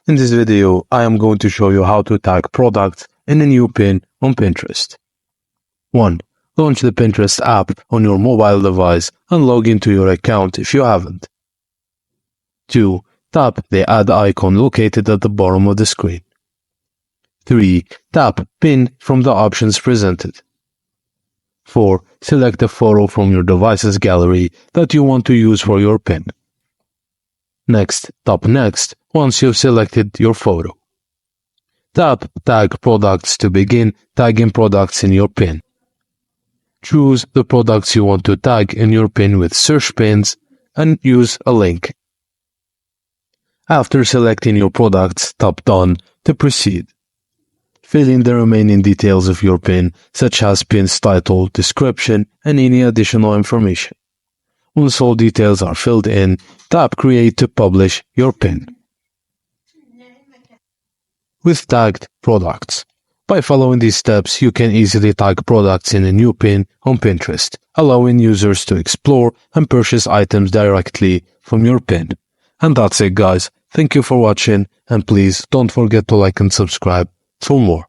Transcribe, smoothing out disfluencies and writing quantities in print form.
In this video, I am going to show you how to tag products in a new pin on Pinterest. 1. Launch the Pinterest app on your mobile device and log into your account if you haven't. 2. Tap the add icon located at the bottom of the screen. 3. Tap Pin from the options presented. 4. Select a photo from your device's gallery that you want to use for your pin. Next, tap Next once you've selected your photo. Tap Tag Products to begin tagging products in your pin. Choose the products you want to tag in your pin with Search Pins and use a link. After selecting your products, tap Done to proceed. Fill in the remaining details of your pin, such as pin's title, description, and any additional information. Once all details are filled in, tap Create to publish your pin. With tagged products. By following these steps, you can easily tag products in a new pin on Pinterest, allowing users to explore and purchase items directly from your pin. And that's it, guys. Thank you for watching, and please don't forget to like and subscribe for more.